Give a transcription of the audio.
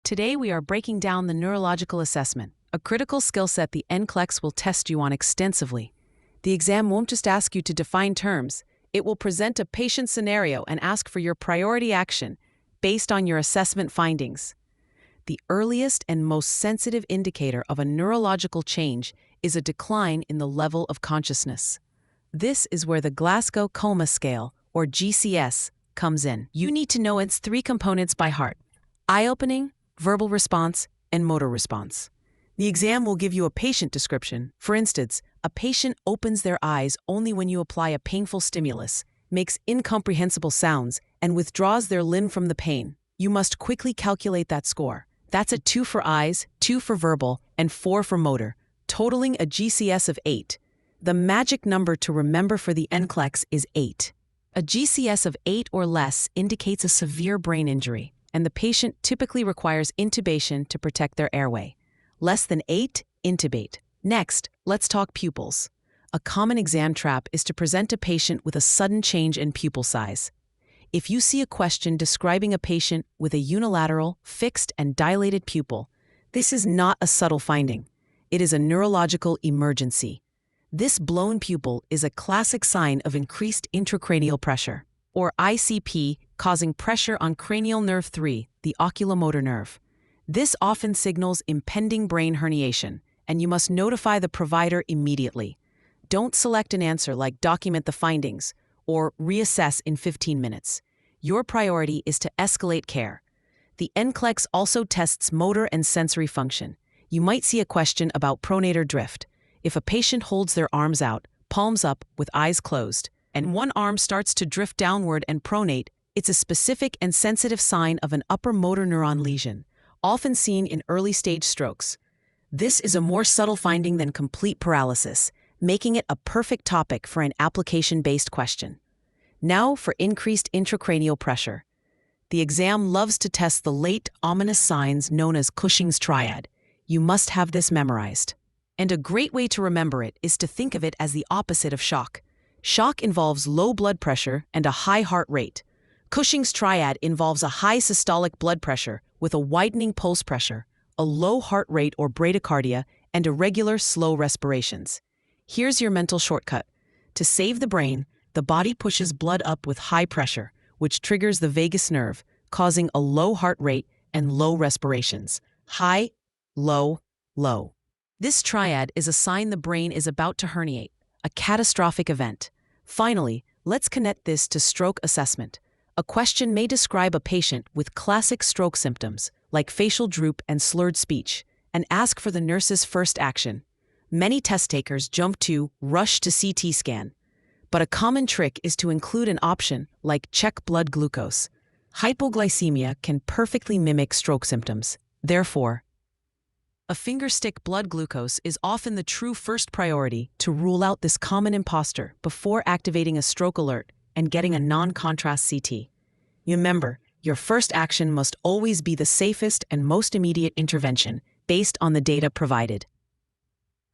Today we are breaking down the neurological assessment, a critical skill set the NCLEX will test you on extensively. The exam won't just ask you to define terms, it will present a patient scenario and ask for your priority action based on your assessment findings. The earliest and most sensitive indicator of a neurological change is a decline in the level of consciousness. This is where the Glasgow Coma Scale, or GCS, comes in. You need to know its three components by heart: eye-opening, verbal response, and motor response. The exam will give you a patient description. For instance, a patient opens their eyes only when you apply a painful stimulus, makes incomprehensible sounds, and withdraws their limb from the pain. You must quickly calculate that score. That's a 2 for eyes, 2 for verbal, and 4 for motor, totaling a GCS of 8. The magic number to remember for the NCLEX is 8. A GCS of 8 or less indicates a severe brain injury, and the patient typically requires intubation to protect their airway. Less than 8, intubate. Next, let's talk pupils. A common exam trap is to present a patient with a sudden change in pupil size. If you see a question describing a patient with a unilateral, fixed, and dilated pupil, this is not a subtle finding. It is a neurological emergency. This blown pupil is a classic sign of increased intracranial pressure, or ICP, causing pressure on cranial nerve 3, the oculomotor nerve. This often signals impending brain herniation, and you must notify the provider immediately. Don't select an answer like document the findings or reassess in 15 minutes. Your priority is to escalate care. The NCLEX also tests motor and sensory function. You might see a question about pronator drift. If a patient holds their arms out, palms up with eyes closed, and one arm starts to drift downward and pronate, it's a specific and sensitive sign of an upper motor neuron lesion, often seen in early-stage strokes. This is a more subtle finding than complete paralysis, making it a perfect topic for an application-based question. Now for increased intracranial pressure. The exam loves to test the late, ominous signs known as Cushing's Triad. You must have this memorized. And a great way to remember it is to think of it as the opposite of shock. Shock involves low blood pressure and a high heart rate. Cushing's Triad involves a high systolic blood pressure with a widening pulse pressure, a low heart rate or bradycardia, and irregular, slow respirations. Here's your mental shortcut. To save the brain, the body pushes blood up with high pressure, which triggers the vagus nerve, causing a low heart rate and low respirations. High, low, low. This triad is a sign the brain is about to herniate, a catastrophic event. Finally, let's connect this to stroke assessment. A question may describe a patient with classic stroke symptoms, like facial droop and slurred speech, and ask for the nurse's first action. Many test takers jump to rush to CT scan, but a common trick is to include an option like check blood glucose. Hypoglycemia can perfectly mimic stroke symptoms. Therefore, a fingerstick blood glucose is often the true first priority to rule out this common imposter before activating a stroke alert and getting a non-contrast CT. Remember, your first action must always be the safest and most immediate intervention based on the data provided.